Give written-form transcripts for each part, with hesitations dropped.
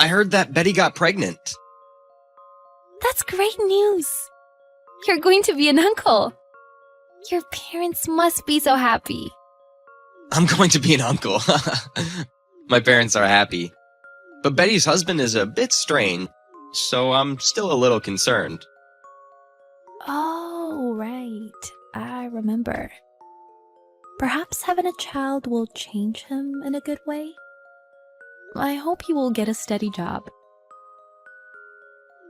I heard that Betty got pregnant. That's great news. You're going to be an uncle. Your parents must be so happy. I'm going to be an uncle. My parents are happy. But Betty's husband is a bit strange, so I'm still a little concerned. Oh, right. I remember. Perhaps having a child will change him in a good way. I hope he will get a steady job.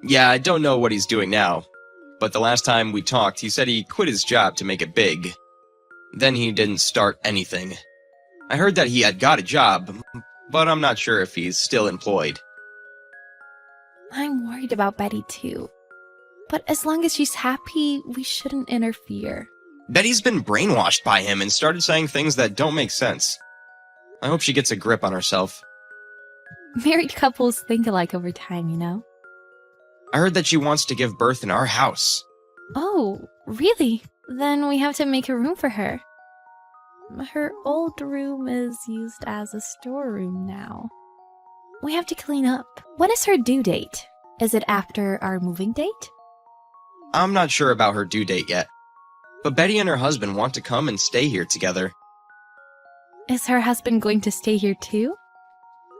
Yeah, I don't know what he's doing now, but the last time we talked, he said he quit his job to make it big. Then he didn't start anything. I heard that he had got a job, but I'm not sure if he's still employed. I'm worried about Betty too. But as long as she's happy, we shouldn't interfere. Betty's been brainwashed by him and started saying things that don't make sense. I hope she gets a grip on herself. Married couples think alike over time, you know? I heard that she wants to give birth in our house. Oh, really? Then we have to make a room for her. Her old room is used as a storeroom now. We have to clean up. When is her due date? Is it after our moving date? I'm not sure about her due date yet, but Betty and her husband want to come and stay here together. Is her husband going to stay here too?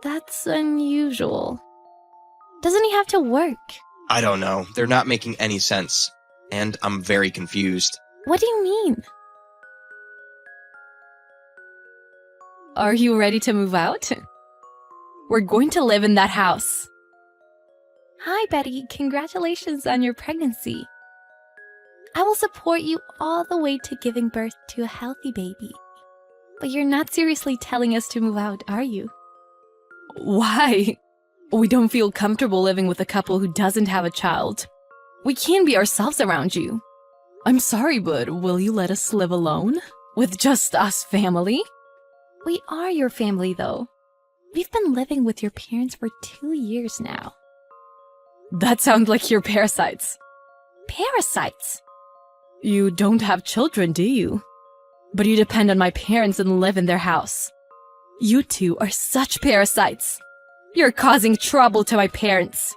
That's unusual. Doesn't he have to work? I don't know. They're not making any sense, and I'm very confused. What do you mean? Are you ready to move out? We're going to live in that house. Hi, Betty. Congratulations on your pregnancy. I will support you all the way to giving birth to a healthy baby. But you're not seriously telling us to move out, are you? Why? We don't feel comfortable living with a couple who doesn't have a child. We can't be ourselves around you. I'm sorry, but will you let us live alone? With just us family? We are your family, though. We've been living with your parents for 2 years now. That sounds like you're parasites. Parasites? You don't have children, do you? But you depend on my parents and live in their house. You two are such parasites. You're causing trouble to my parents.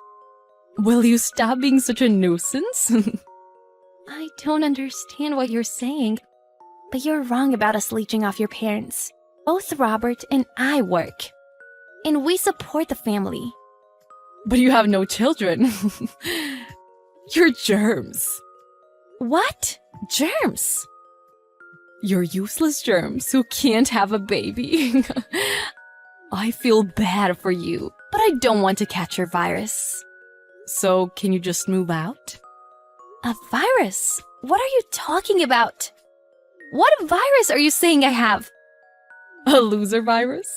Will you stop being such a nuisance? I don't understand what you're saying, but you're wrong about us leeching off your parents. Both Robert and I work, and we support the family. But you have no children. You're germs. What? Germs? You're useless germs who can't have a baby. I feel bad for you, but I don't want to catch your virus. So, can you just move out? A virus? What are you talking about? What virus are you saying I have? A loser virus?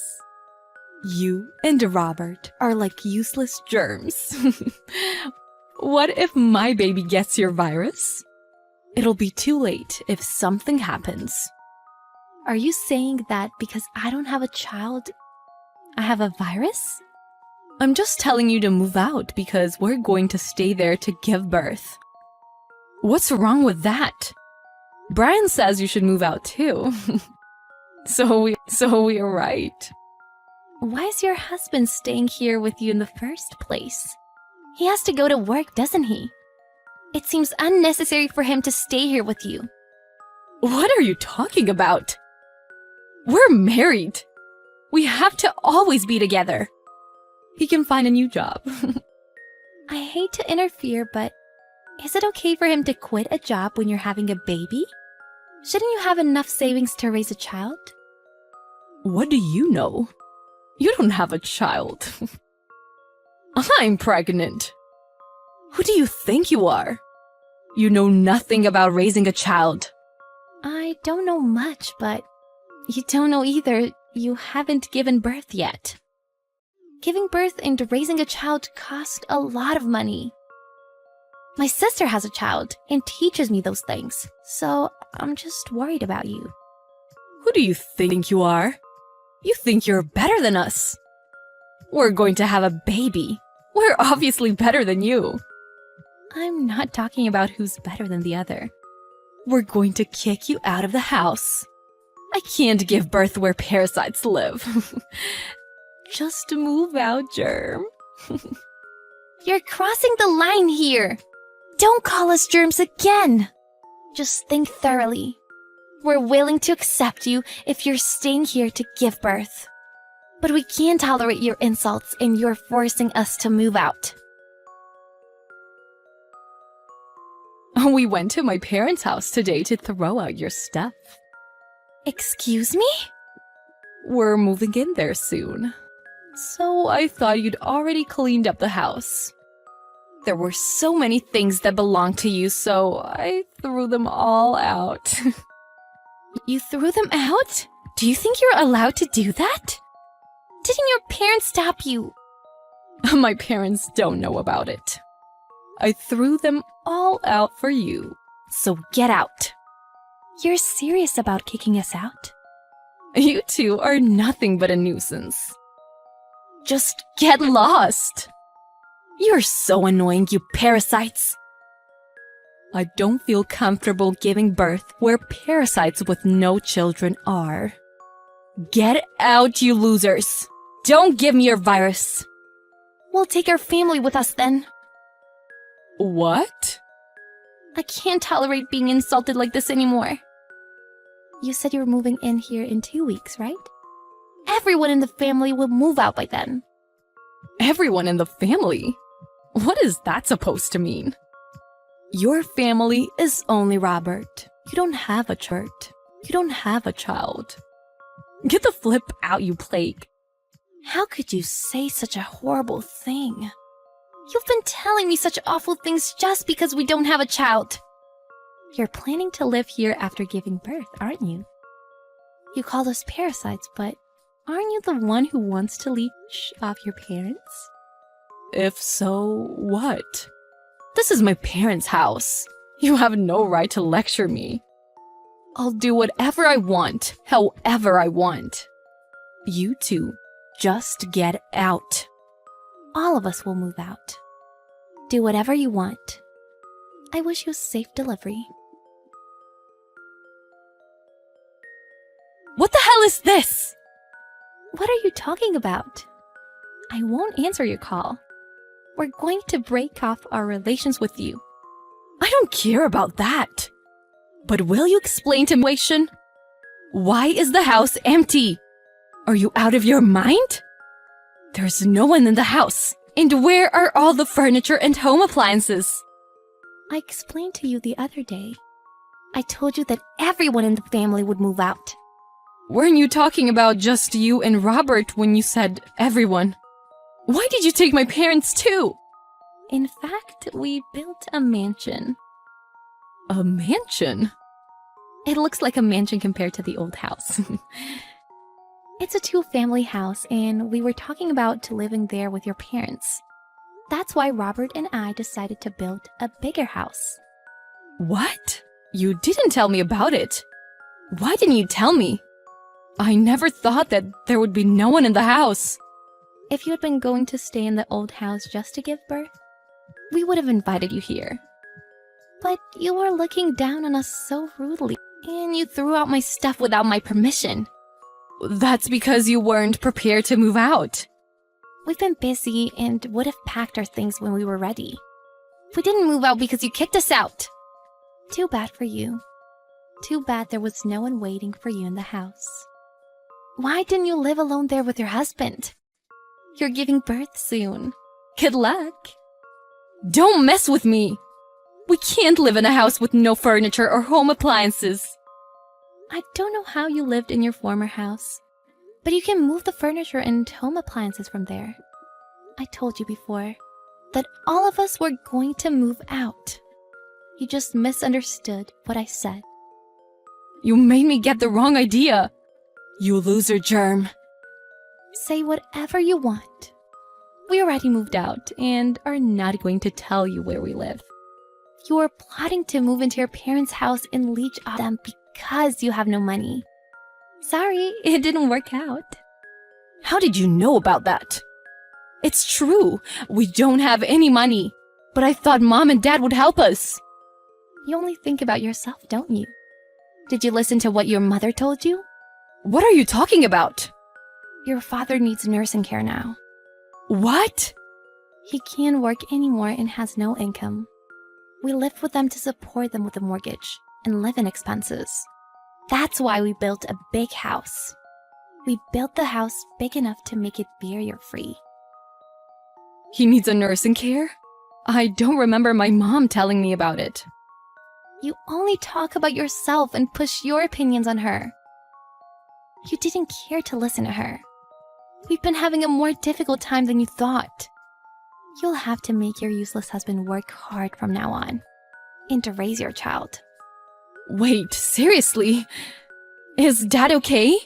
You and Robert are like useless germs. What if my baby gets your virus? It'll be too late if something happens. Are you saying that because I don't have a child, I have a virus? I'm just telling you to move out because we're going to stay there to give birth. What's wrong with that? Brian says you should move out too. So we're right. Why is your husband staying here with you in the first place? He has to go to work, doesn't he? It seems unnecessary for him to stay here with you. What are you talking about? We're married. We have to always be together. He can find a new job. I hate to interfere, but is it okay for him to quit a job when you're having a baby? Shouldn't you have enough savings to raise a child? What do you know? You don't have a child. I'm pregnant. Who do you think you are? You know nothing about raising a child. I don't know much, but you don't know either. You haven't given birth yet. Giving birth and raising a child cost a lot of money. My sister has a child and teaches me those things, so I'm just worried about you. Who do you think you are? You think you're better than us. We're going to have a baby. We're obviously better than you. I'm not talking about who's better than the other. We're going to kick you out of the house. I can't give birth where parasites live. Just move out, Germ. You're crossing the line here. Don't call us germs again. Just think thoroughly. We're willing to accept you if you're staying here to give birth. But we can't tolerate your insults and you're forcing us to move out. We went to my parents' house today to throw out your stuff. Excuse me? We're moving in there soon. So I thought you'd already cleaned up the house. There were so many things that belonged to you, so I threw them all out. You threw them out? Do you think you're allowed to do that? Didn't your parents stop you? My parents don't know about it. I threw them all out for you, so get out. You're serious about kicking us out? You two are nothing but a nuisance. Just get lost. You're so annoying, you parasites. I don't feel comfortable giving birth where parasites with no children are. Get out, you losers. Don't give me your virus. We'll take our family with us then. What? I can't tolerate being insulted like this anymore. You said you were moving in here in 2 weeks, right? Everyone in the family will move out by then. Everyone in the family? What is that supposed to mean? Your family is only Robert. You don't have a child. You don't have a child. Get the flip out, you plague. How could you say such a horrible thing? You've been telling me such awful things just because we don't have a child. You're planning to live here after giving birth, aren't you? You call us parasites, but aren't you the one who wants to leech off your parents? If so, what? This is my parents' house. You have no right to lecture me. I'll do whatever I want, however I want. You two, just get out. All of us will move out. Do whatever you want. I wish you a safe delivery. What the hell is this? What are you talking about? I won't answer your call. We're going to break off our relations with you. I don't care about that. But will you explain to me? Why is the house empty? Are you out of your mind? There's no one in the house. And where are all the furniture and home appliances? I explained to you the other day. I told you that everyone in the family would move out. Weren't you talking about just you and Robert when you said everyone? Why did you take my parents too? In fact, we built a mansion. A mansion? It looks like a mansion compared to the old house. It's a two-family house, and we were talking about living there with your parents. That's why Robert and I decided to build a bigger house. What? You didn't tell me about it. Why didn't you tell me? I never thought that there would be no one in the house. If you had been going to stay in the old house just to give birth, we would have invited you here. But you were looking down on us so rudely, and you threw out my stuff without my permission. That's because you weren't prepared to move out. We've been busy and would have packed our things when we were ready. We didn't move out because you kicked us out. Too bad for you. Too bad there was no one waiting for you in the house. Why didn't you live alone there with your husband? You're giving birth soon. Good luck. Don't mess with me. We can't live in a house with no furniture or home appliances. I don't know how you lived in your former house, but you can move the furniture and home appliances from there. I told you before that all of us were going to move out. You just misunderstood what I said. You made me get the wrong idea. You loser germ. Say whatever you want. We already moved out and are not going to tell you where we live. You are plotting to move into your parents' house and leech off them because you have no money. Sorry, it didn't work out. How did you know about that? It's true, we don't have any money, but I thought Mom and Dad would help us. You only think about yourself, don't you? Did you listen to what your mother told you? What are you talking about? Your father needs nursing care now. What? He can't work anymore and has no income. We live with them to support them with the mortgage and living expenses. That's why we built a big house. We built the house big enough to make it barrier-free. He needs a nursing care? I don't remember my mom telling me about it. You only talk about yourself and push your opinions on her. You didn't care to listen to her. We've been having a more difficult time than you thought. You'll have to make your useless husband work hard from now on, and to raise your child. Wait, seriously? Is Dad okay?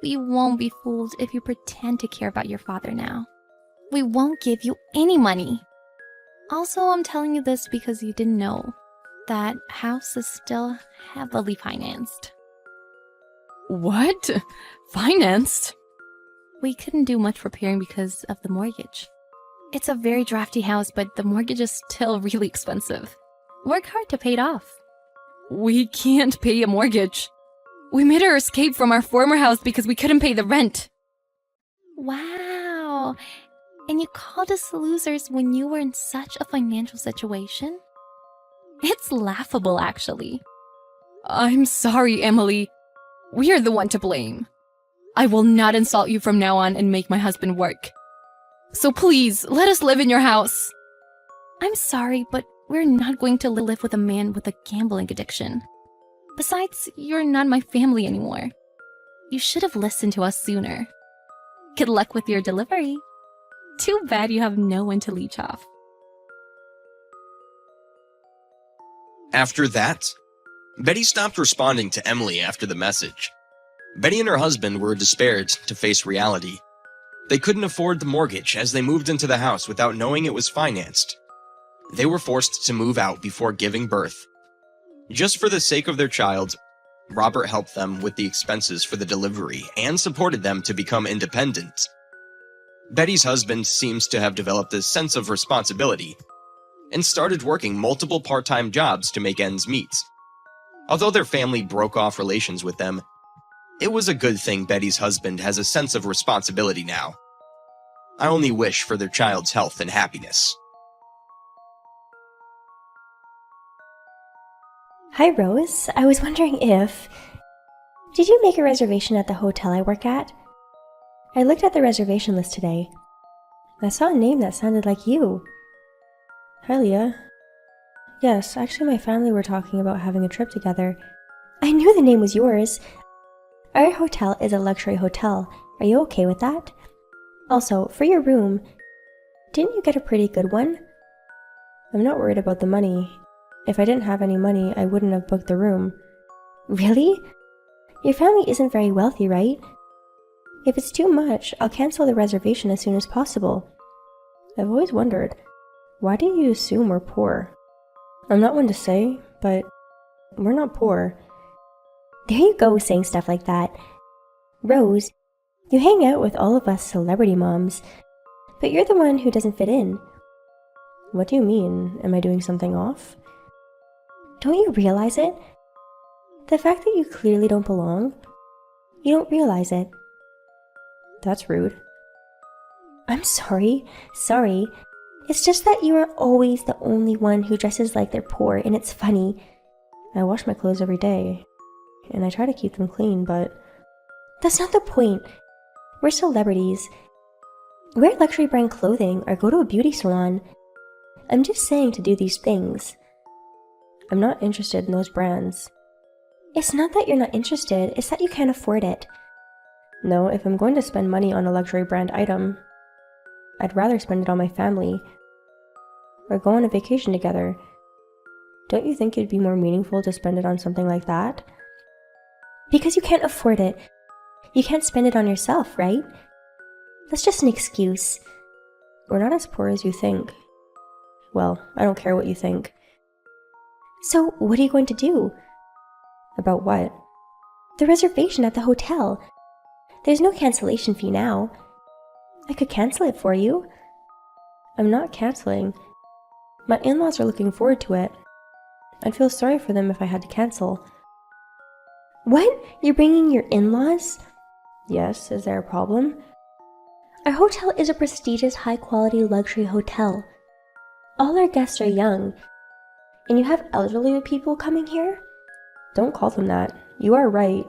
We won't be fooled if you pretend to care about your father now. We won't give you any money. Also, I'm telling you this because you didn't know. That house is still heavily financed. What? Financed? We couldn't do much repairing because of the mortgage. It's a very drafty house, but the mortgage is still really expensive. Work hard to pay it off. We can't pay a mortgage. We made our escape from our former house because we couldn't pay the rent. Wow. And you called us losers when you were in such a financial situation? It's laughable, actually. I'm sorry, Emily. We're the one to blame. I will not insult you from now on and make my husband work. So please, let us live in your house. I'm sorry, but we're not going to live with a man with a gambling addiction. Besides, you're not my family anymore. You should have listened to us sooner. Good luck with your delivery. Too bad you have no one to leech off. After that, Betty stopped responding to Emily after the message. Betty and her husband were despaired to face reality. They couldn't afford the mortgage as they moved into the house without knowing it was financed. They were forced to move out before giving birth. Just for the sake of their child, Robert helped them with the expenses for the delivery and supported them to become independent. Betty's husband seems to have developed a sense of responsibility and started working multiple part-time jobs to make ends meet. Although their family broke off relations with them, it was a good thing Betty's husband has a sense of responsibility now. I only wish for their child's health and happiness. Hi, Rose. I was wondering if... Did you make a reservation at the hotel I work at? I looked at the reservation list today. I saw a name that sounded like you. Hi, Leah. Yes, actually my family were talking about having a trip together. I knew the name was yours. Our hotel is a luxury hotel. Are you okay with that? Also, for your room, didn't you get a pretty good one? I'm not worried about the money. If I didn't have any money, I wouldn't have booked the room. Really? Your family isn't very wealthy, right? If it's too much, I'll cancel the reservation as soon as possible. I've always wondered, why do you assume we're poor? I'm not one to say, but we're not poor. There you go saying stuff like that. Rose, you hang out with all of us celebrity moms, but you're the one who doesn't fit in. What do you mean? Am I doing something off? Don't you realize it? The fact that you clearly don't belong, you don't realize it. That's rude. I'm sorry. It's just that you are always the only one who dresses like they're poor, and it's funny. I wash my clothes every day, and I try to keep them clean, but... That's not the point. We're celebrities. Wear luxury brand clothing or go to a beauty salon. I'm just saying to do these things. I'm not interested in those brands. It's not that you're not interested, it's that you can't afford it. No, if I'm going to spend money on a luxury brand item, I'd rather spend it on my family or go on a vacation together. Don't you think it'd be more meaningful to spend it on something like that? Because you can't afford it. You can't spend it on yourself, right? That's just an excuse. We're not as poor as you think. Well, I don't care what you think. So, what are you going to do? About what? The reservation at the hotel. There's no cancellation fee now. I could cancel it for you. I'm not canceling. My in-laws are looking forward to it. I'd feel sorry for them if I had to cancel. What? You're bringing your in-laws? Yes, is there a problem? Our hotel is a prestigious, high-quality luxury hotel. All our guests are young. And you have elderly people coming here? Don't call them that. You are right.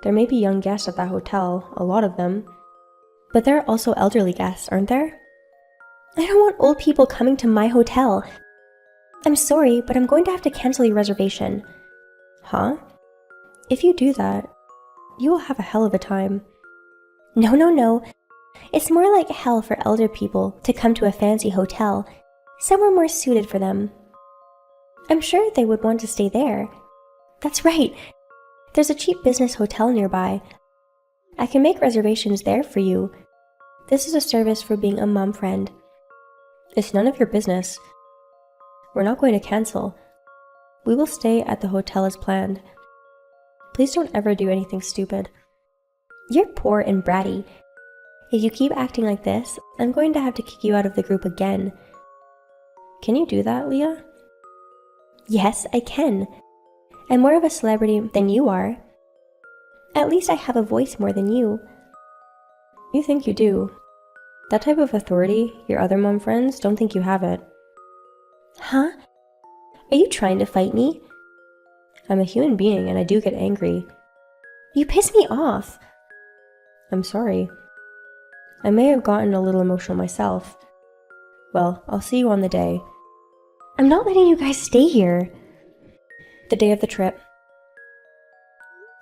There may be young guests at that hotel, a lot of them. But there are also elderly guests, aren't there? I don't want old people coming to my hotel. I'm sorry, but I'm going to have to cancel your reservation. Huh? If you do that, you will have a hell of a time. No. It's more like hell for elder people to come to a fancy hotel, somewhere more suited for them. I'm sure they would want to stay there. That's right. There's a cheap business hotel nearby. I can make reservations there for you. This is a service for being a mom friend. It's none of your business. We're not going to cancel. We will stay at the hotel as planned. Please don't ever do anything stupid. You're poor and bratty. If you keep acting like this, I'm going to have to kick you out of the group again. Can you do that, Leah? Yes, I can. I'm more of a celebrity than you are. At least I have a voice more than you. You think you do. That type of authority, your other mom friends don't think you have it. Huh? Are you trying to fight me? I'm a human being and I do get angry. You piss me off. I'm sorry. I may have gotten a little emotional myself. Well, I'll see you on the day. I'm not letting you guys stay here. The day of the trip.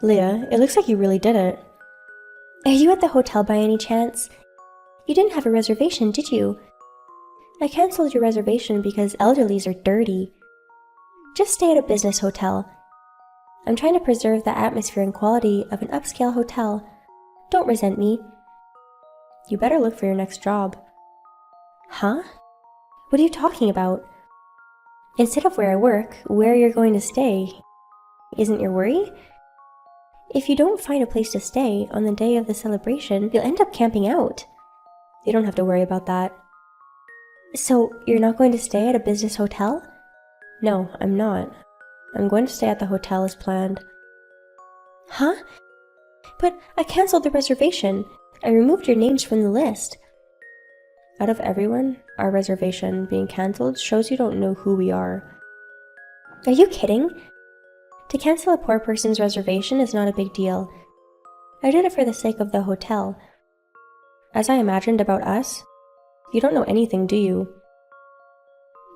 Leah, it looks like you really did it. Are you at the hotel by any chance? You didn't have a reservation, did you? I cancelled your reservation because elderlies are dirty. Just stay at a business hotel. I'm trying to preserve the atmosphere and quality of an upscale hotel. Don't resent me. You better look for your next job. Huh? What are you talking about? Instead of where I work, where you're going to stay isn't your worry? If you don't find a place to stay on the day of the celebration, you'll end up camping out. You don't have to worry about that. So, you're not going to stay at a business hotel? No, I'm not. I'm going to stay at the hotel as planned. Huh? But I cancelled the reservation. I removed your names from the list. Out of everyone, our reservation being cancelled shows you don't know who we are. Are you kidding? To cancel a poor person's reservation is not a big deal. I did it for the sake of the hotel. As I imagined about us, you don't know anything, do you?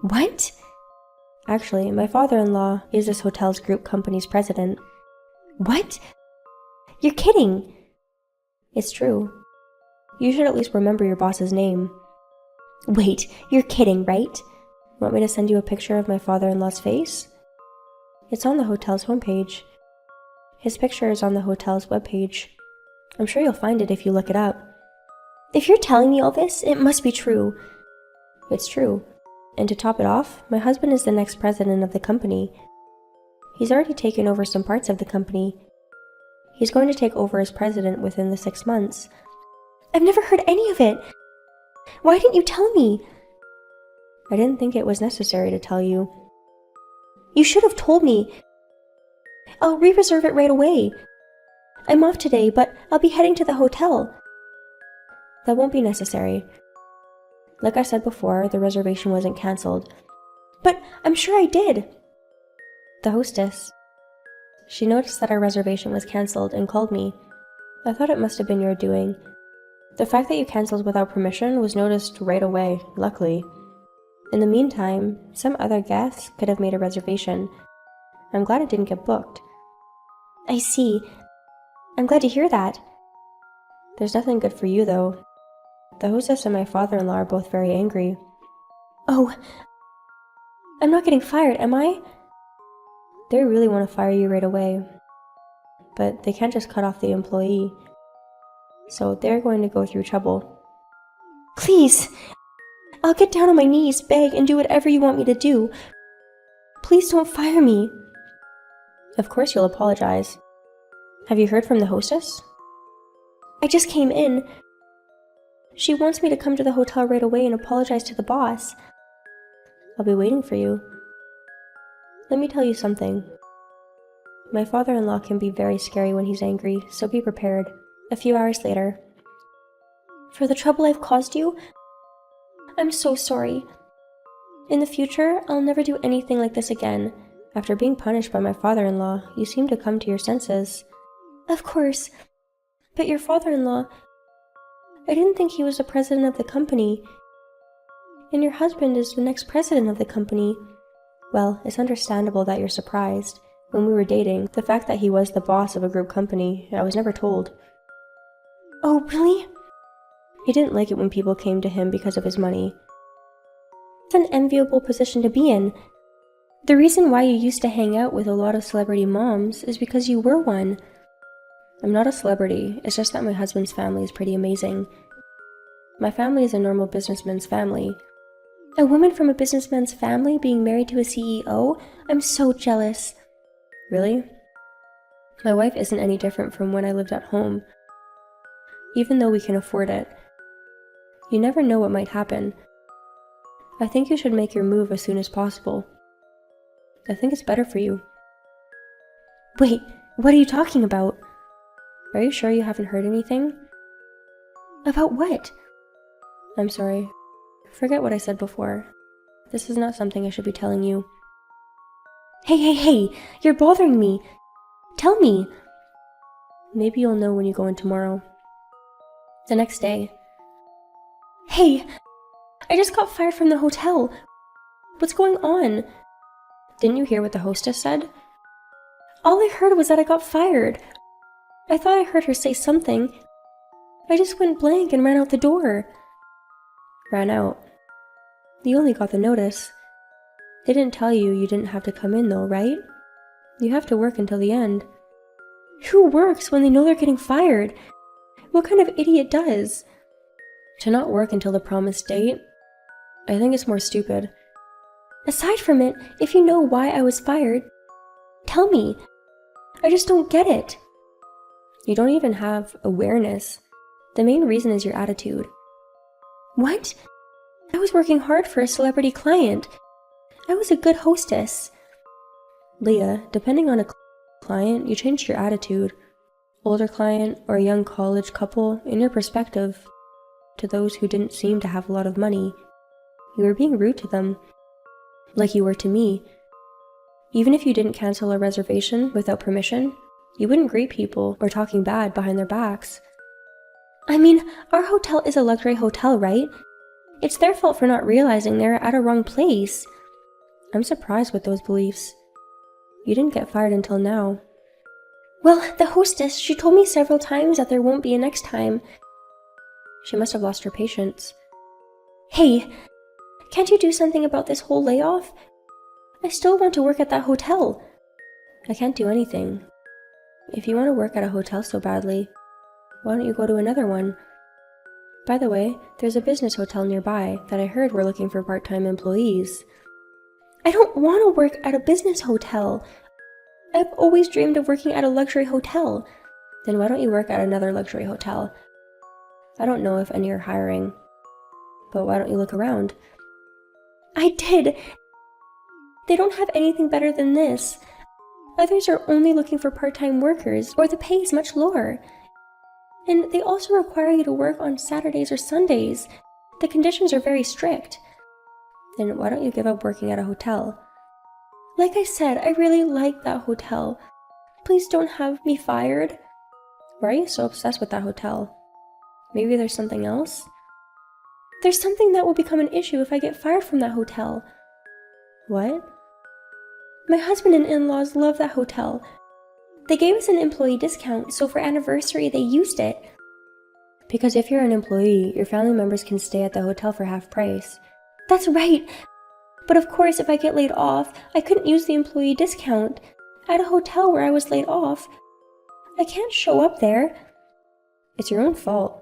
What? Actually, my father-in-law is this hotel's group company's president. What? You're kidding! It's true. You should at least remember your boss's name. Wait, you're kidding, right? Want me to send you a picture of my father-in-law's face? It's on the hotel's homepage. His picture is on the hotel's webpage. I'm sure you'll find it if you look it up. If you're telling me all this, it must be true. It's true. And to top it off, my husband is the next president of the company. He's already taken over some parts of the company. He's going to take over as president within the 6 months. I've never heard any of it. Why didn't you tell me? I didn't think it was necessary to tell you. You should have told me. I'll re-reserve it right away. I'm off today, but I'll be heading to the hotel. That won't be necessary. Like I said before, the reservation wasn't cancelled. But I'm sure I did. The hostess. She noticed that our reservation was cancelled and called me. I thought it must have been your doing. The fact that you cancelled without permission was noticed right away, luckily. In the meantime, some other guests could have made a reservation. I'm glad it didn't get booked. I see. I'm glad to hear that. There's nothing good for you, though. The hostess and my father-in-law are both very angry. Oh, I'm not getting fired, am I? They really want to fire you right away. But they can't just cut off the employee. So they're going to go through trouble. Please! I'll get down on my knees, beg, and do whatever you want me to do. Please don't fire me. Of course you'll apologize. Have you heard from the hostess? I just came in. She wants me to come to the hotel right away and apologize to the boss. I'll be waiting for you. Let me tell you something. My father-in-law can be very scary when he's angry, so be prepared. A few hours later. for the trouble I've caused you. I'm so sorry. In the future, I'll never do anything like this again. After being punished by my father-in-law, you seem to come to your senses. Of course. But your father-in-law, I didn't think he was the president of the company. And your husband is the next president of the company. Well, it's understandable that you're surprised. When we were dating, the fact that he was the boss of a group company, I was never told. Oh, really? He didn't like it when people came to him because of his money. It's an enviable position to be in. The reason why you used to hang out with a lot of celebrity moms is because you were one. I'm not a celebrity, it's just that my husband's family is pretty amazing. My family is a normal businessman's family. A woman from a businessman's family being married to a CEO? I'm so jealous. Really? My wife isn't any different from when I lived at home. Even though we can afford it. You never know what might happen. I think you should make your move as soon as possible. I think it's better for you. Wait, what are you talking about? Are you sure you haven't heard anything? About what? I'm sorry. Forget what I said before. This is not something I should be telling you. Hey, you're bothering me. Tell me. Maybe you'll know when you go in tomorrow. The next day. Hey, I just got fired from the hotel. What's going on? Didn't you hear what the hostess said? All I heard was that I got fired. I thought I heard her say something. I just went blank and ran out the door. Ran out. You only got the notice. They didn't tell you you didn't have to come in though, right? You have to work until the end. Who works when they know they're getting fired? What kind of idiot does? To not work until the promised date? I think it's more stupid. Aside from it, if you know why I was fired, tell me. I just don't get it. You don't even have awareness. The main reason is your attitude. What? I was working hard for a celebrity client. I was a good hostess. Leah, depending on a client, you changed your attitude. Older client or a young college couple, in your perspective, to those who didn't seem to have a lot of money, you were being rude to them. Like you were to me. Even if you didn't cancel a reservation without permission, you wouldn't greet people or talking bad behind their backs. I mean, our hotel is a luxury hotel, right? It's their fault for not realizing they're at a wrong place. I'm surprised with those beliefs. You didn't get fired until now. Well, the hostess, she told me several times that there won't be a next time. She must have lost her patience. Hey, can't you do something about this whole layoff? I still want to work at that hotel. I can't do anything. If you want to work at a hotel so badly, why don't you go to another one? By the way, there's a business hotel nearby that I heard were looking for part-time employees. I don't want to work at a business hotel. I've always dreamed of working at a luxury hotel. Then why don't you work at another luxury hotel? I don't know if any are hiring, but why don't you look around? I did. They don't have anything better than this. Others are only looking for part-time workers, or the pay is much lower. And they also require you to work on Saturdays or Sundays. The conditions are very strict. Then why don't you give up working at a hotel? Like I said, I really like that hotel. Please don't have me fired. Why are you so obsessed with that hotel? Maybe there's something else? There's something that will become an issue if I get fired from that hotel. What? My husband and in-laws love that hotel. They gave us an employee discount, so for anniversary they used it. Because if you're an employee, your family members can stay at the hotel for half price. That's right! But of course, if I get laid off, I couldn't use the employee discount. At a hotel where I was laid off, I can't show up there. It's your own fault.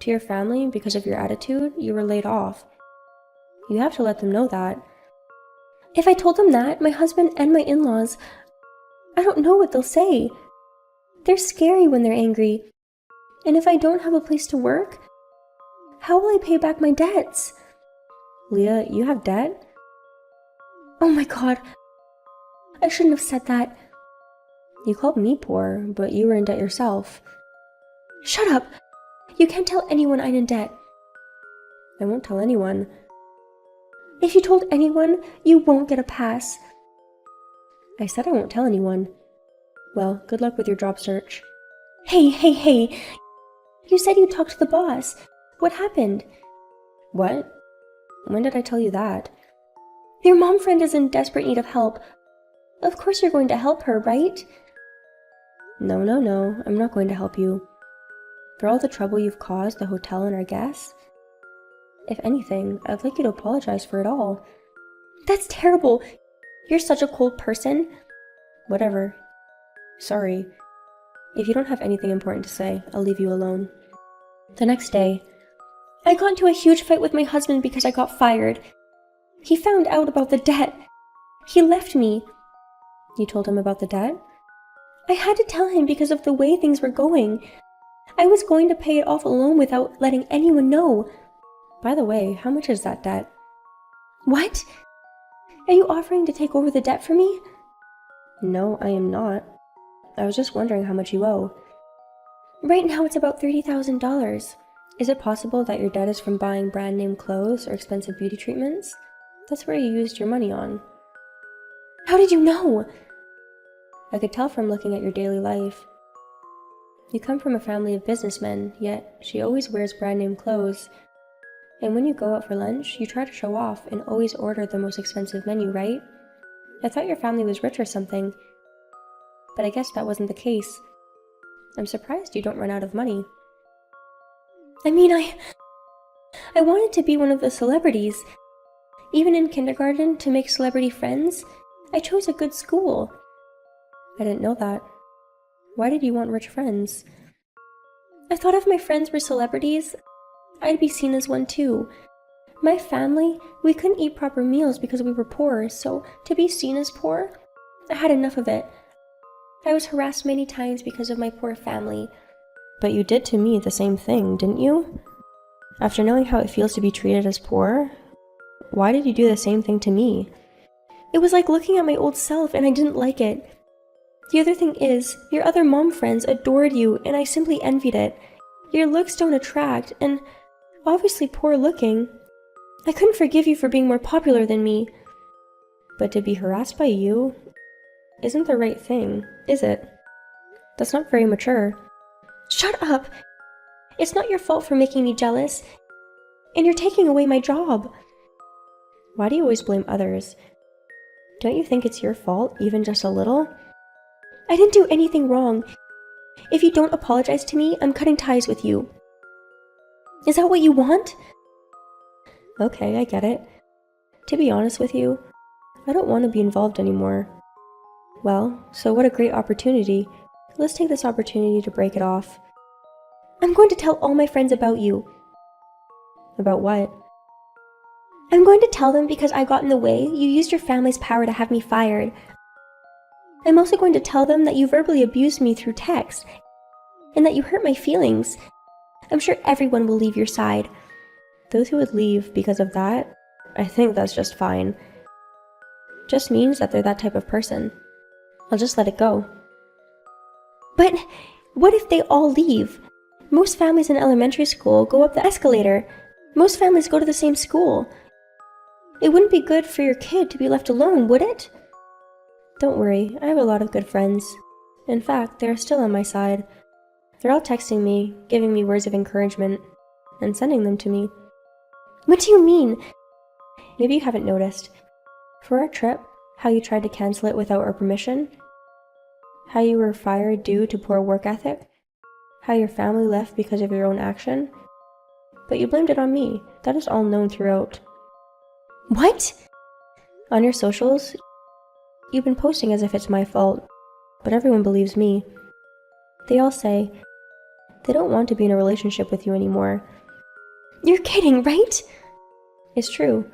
To your family, because of your attitude, you were laid off. You have to let them know that. If I told them that, my husband and my in-laws, I don't know what they'll say. They're scary when they're angry. And if I don't have a place to work, how will I pay back my debts? Leah, you have debt? Oh my god. I shouldn't have said that. You called me poor, but you were in debt yourself. Shut up! You can't tell anyone I'm in debt. I won't tell anyone. If you told anyone, you won't get a pass. I said I won't tell anyone. Well, good luck with your job search. Hey! You said you talked to the boss. What happened? What? When did I tell you that? Your mom friend is in desperate need of help. Of course you're going to help her, right? No, I'm not going to help you. For all the trouble you've caused the hotel and our guests? If anything, I'd like you to apologize for it all. That's terrible. You're such a cold person. Whatever. Sorry. If you don't have anything important to say, I'll leave you alone. The next day, I got into a huge fight with my husband because I got fired. He found out about the debt. He left me. You told him about the debt? I had to tell him because of the way things were going. I was going to pay it off alone without letting anyone know. By the way, how much is that debt? What? Are you offering to take over the debt for me? No, I am not. I was just wondering how much you owe. Right now it's about $30,000. Is it possible that your debt is from buying brand name clothes or expensive beauty treatments? That's where you used your money on. How did you know? I could tell from looking at your daily life. You come from a family of businessmen, yet she always wears brand name clothes. And when you go out for lunch, you try to show off and always order the most expensive menu, right? I thought your family was rich or something, but I guess that wasn't the case. I'm surprised you don't run out of money. I mean, I wanted to be one of the celebrities. Even in kindergarten, to make celebrity friends, I chose a good school. I didn't know that. Why did you want rich friends? I thought if my friends were celebrities, I'd be seen as one too. My family, we couldn't eat proper meals because we were poor, so to be seen as poor, I had enough of it. I was harassed many times because of my poor family. But you did to me the same thing, didn't you? After knowing how it feels to be treated as poor, why did you do the same thing to me? It was like looking at my old self and I didn't like it. The other thing is, your other mom friends adored you and I simply envied it. Your looks don't attract, and obviously poor looking. I couldn't forgive you for being more popular than me. But to be harassed by you isn't the right thing, is it? That's not very mature. Shut up! It's not your fault for making me jealous, and you're taking away my job. Why do you always blame others? Don't you think it's your fault, even just a little? I didn't do anything wrong. If you don't apologize to me, I'm cutting ties with you. Is that what you want? Okay, I get it. To be honest with you, I don't want to be involved anymore. Well, so what a great opportunity. Let's take this opportunity to break it off. I'm going to tell all my friends about you. About what? I'm going to tell them because I got in the way, you used your family's power to have me fired. I'm also going to tell them that you verbally abused me through text, and that you hurt my feelings. I'm sure everyone will leave your side. Those who would leave because of that, I think that's just fine. Just means that they're that type of person. I'll just let it go. But what if they all leave? Most families in elementary school go up the escalator. Most families go to the same school. It wouldn't be good for your kid to be left alone, would it? Don't worry, I have a lot of good friends. In fact, they're still on my side. They're all texting me, giving me words of encouragement, and sending them to me. What do you mean? Maybe you haven't noticed. For our trip, how you tried to cancel it without our permission? How you were fired due to poor work ethic? How your family left because of your own action? But you blamed it on me. That is all known throughout. What? On your socials, you've been posting as if it's my fault, but everyone believes me. They all say they don't want to be in a relationship with you anymore. You're kidding, right? It's true.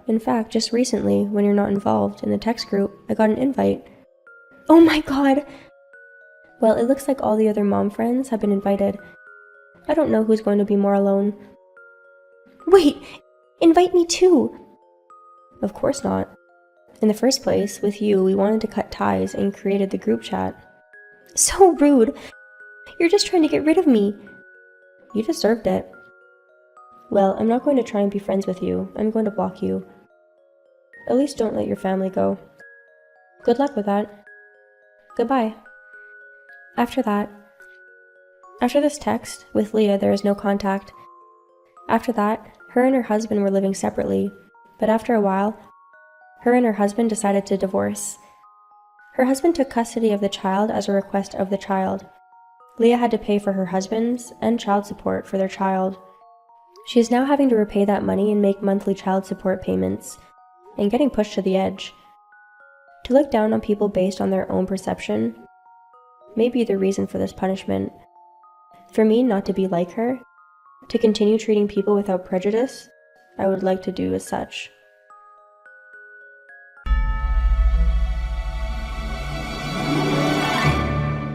In fact, just recently, when you're not involved in the text group, I got an invite. Oh my god! Well, it looks like all the other mom friends have been invited. I don't know who's going to be more alone. Wait! Invite me too! Of course not. In the first place, with you, we wanted to cut ties and created the group chat. So rude! You're just trying to get rid of me. You deserved it. Well, I'm not going to try and be friends with you. I'm going to block you. At least don't let your family go. Good luck with that. Goodbye. After this text, with Leah there is no contact. After that, her and her husband were living separately, but after a while, her and her husband decided to divorce. Her husband took custody of the child as a request of the child. Leah had to pay for her husband's and child support for their child. She is now having to repay that money and make monthly child support payments, and getting pushed to the edge. To look down on people based on their own perception may be the reason for this punishment. For me not to be like her, to continue treating people without prejudice, I would like to do as such.